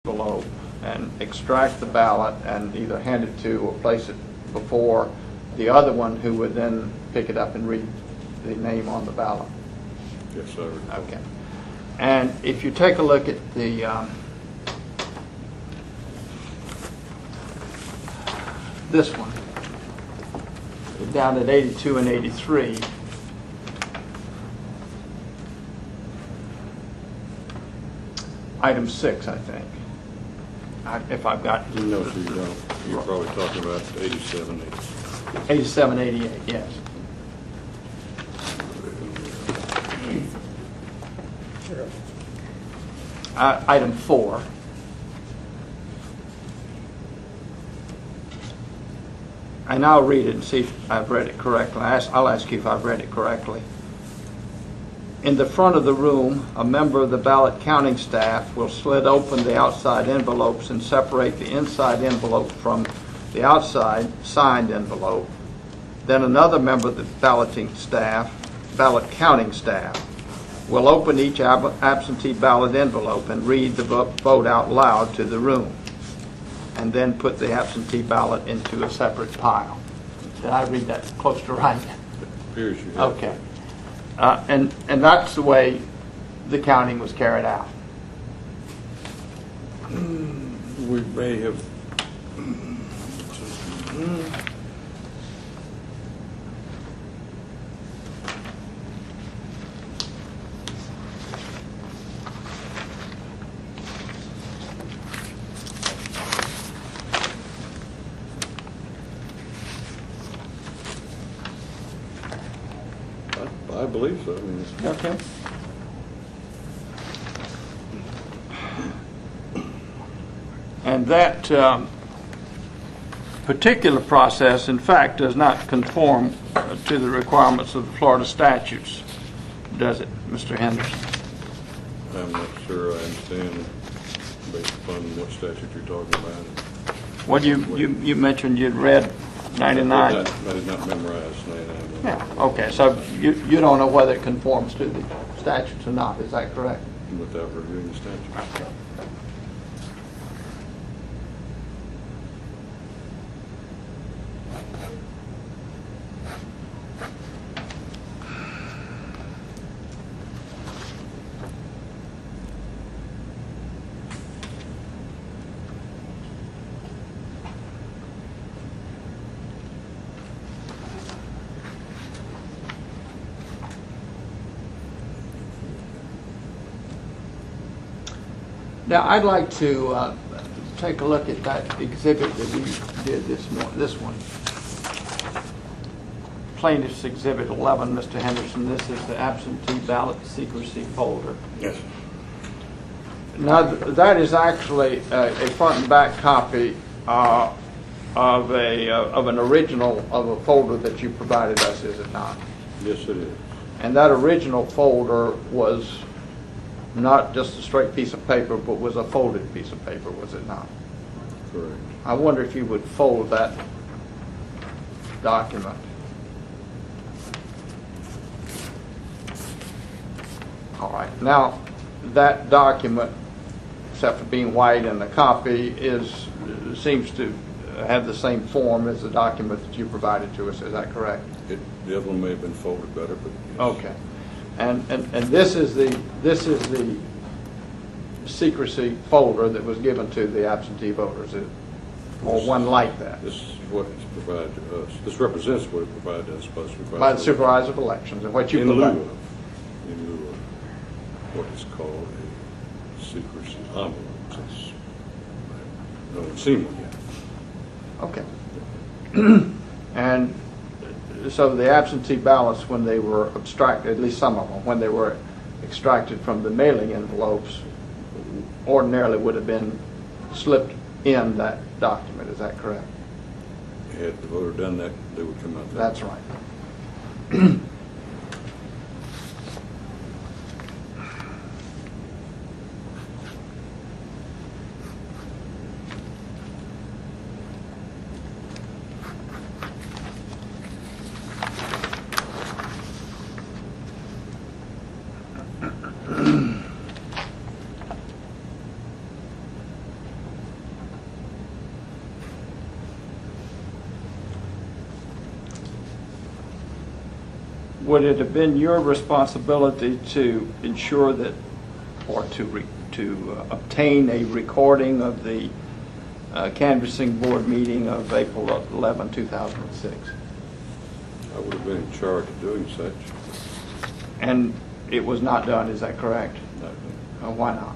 envelope and extract the ballot and either hand it to or place it before the other one, who would then pick it up and read the name on the ballot. Yes, sir. Okay. And if you take a look at the this one, down at 82 and 83, item 6, I think. If I've got... No, sir, you don't. You're probably talking about 87, 87, 88, yes. Item 4. And I'll read it and see if I've read it correctly. I'll ask you if I've read it correctly. In the front of the room, a member of the ballot counting staff will slit open the outside envelopes and separate the inside envelope from the outside signed envelope. Then another member of the ballot counting staff, will open each absentee ballot envelope and read the vote out loud to the room, and then put the absentee ballot into a separate pile. Did I read that close to right? It appears you have. Okay. And that's the way the counting was carried out. We may have... I believe so. I mean, Okay. And that particular process, in fact, does not conform to the requirements of the Florida statutes, does it, Mr. Henderson? I'm not sure I understand based upon what statute you're talking about. Well, you mentioned you'd read 99. I did not memorize 99. Yeah, okay, so you don't know whether it conforms to the statutes or not, is that correct? Without reviewing the statute. Okay. Now, I'd like to take a look at that exhibit that we did this one. Plaintiff's Exhibit 11, Mr. Henderson. This is the absentee ballot secrecy folder. Yes. Now, that is actually a front and back copy of an original of a folder that you provided us, is it not? Yes, it is. And that original folder was not just a straight piece of paper, but was a folded piece of paper, was it not? Correct. I wonder if you would fold that document. All right. Now, that document, except for being white and the copy, seems to have the same form as the document that you provided to us. Is that correct? The other one may have been folded better, but yes. Okay. And this is the secrecy folder that was given to the absentee voters, or one like that. This is what it's provided to us. This represents what it provided to us By the supervisor of elections, and what you in lieu provided. of what is called a secrecy envelope. No one's seen one yet. Okay. And so the absentee ballots, when they were abstracted, at least some of them, when they were extracted from the mailing envelopes, ordinarily would have been slipped in that document. Is that correct? Had the voter done that, they would come out that That's way. right. would it have been your responsibility to ensure that, or to obtain a recording of the canvassing board meeting of April 11, 2006? I would have been in charge of doing such. And it was not done, is that correct? No. Why not?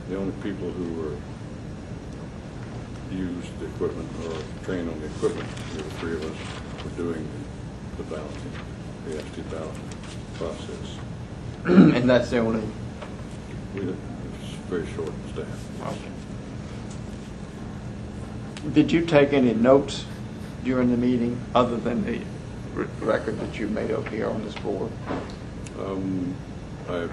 The only people who were used the equipment or trained on the equipment, the three of us, were doing the balloting, the absentee ballot process. And that's the only... It's very short staff. Okay. Did you take any notes during the meeting other than the record that you made up here on this board? I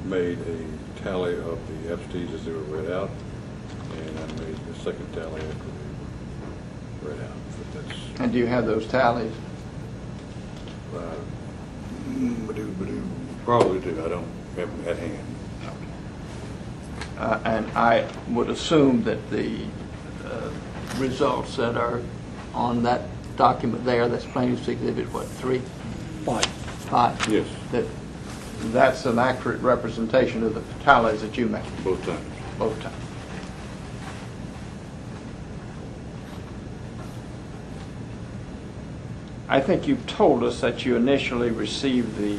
made a tally of the absentees as they were read out, and I made the second tally after they were read out. But that's, And do you have those tallies? probably do. I don't have them at hand. And I would assume that the results that are on that document there, that's plaintiff's exhibit, what, 3? 5. Yes. That's an accurate representation of the tallies that you made? Both times. Both times. I think you've told us that you initially received the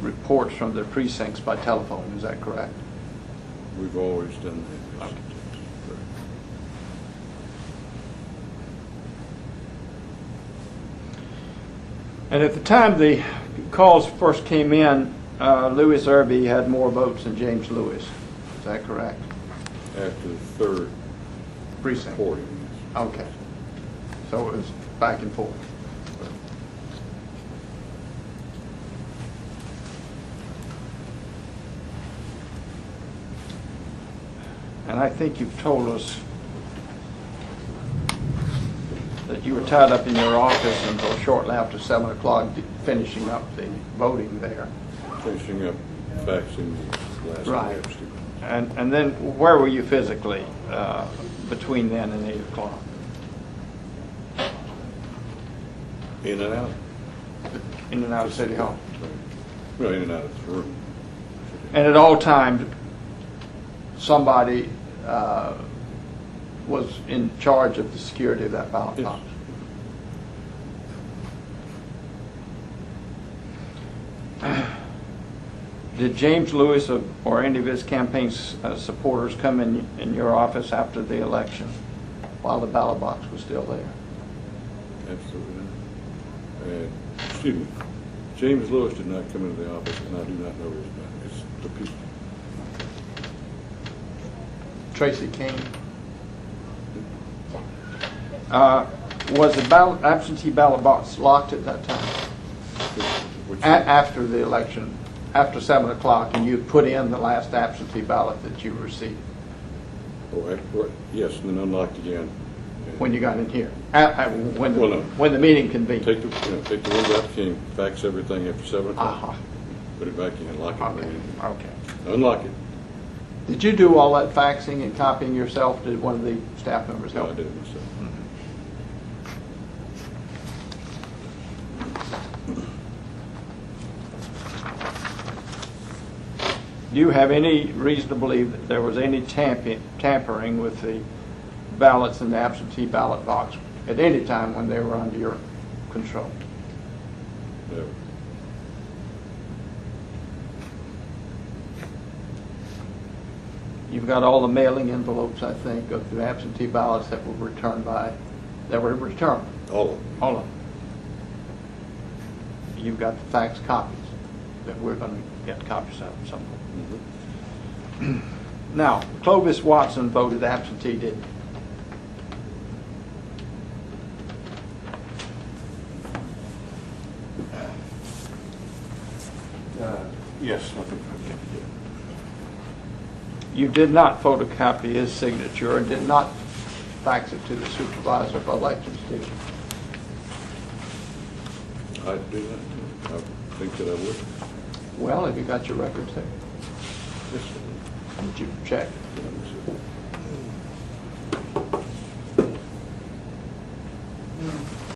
reports from the precincts by telephone. Is that correct? We've always done that. Okay. And at the time the calls first came in, Louis Irby had more votes than James Lewis. Is that correct? After the third Precinct. reporting. Okay. So it was back and forth. And I think you've told us that you were tied up in your office until shortly after 7 o'clock finishing up the voting there. Finishing up faxing the last Right. absentee. And then where were you physically between then and 8 o'clock? In and out. In and out of City Hall? Well, in and out of the room. And at all times, somebody was in charge of the security of that ballot Yes. box? Did James Lewis or any of his campaign supporters come in your office after the election while the ballot box was still there? Absolutely not. Excuse me. James Lewis did not come into the office, and I do not know his name. It's the people. Tracy King? Was the absentee ballot box locked at that time? After the election, after 7 o'clock, and you put in the last absentee ballot that you received? Oh, yes, and then unlocked again. When you got in here? When the meeting convened? Take the ones out, came, fax everything after 7 o'clock. Uh-huh. Put it back in, lock it Okay. again. Okay. Unlock it. Did you do all that faxing and copying yourself? Did one of the staff members No, help? I did it myself. Do you have any reason to believe that there was any tampering with the ballots in the absentee ballot box at any time when they were under your control? Never. You've got all the mailing envelopes, I think, of the absentee ballots that were returned. All of them. All of them. You've got the fax copies that we're going to get copies of at some point. Now, Clovis Watson voted absentee, didn't he? Yes, I think I did. You did not photocopy his signature and did not fax it to the supervisor of elections, did you? I do that. I think that I would. Well, have you got your records there? Yes, Did you check? sir.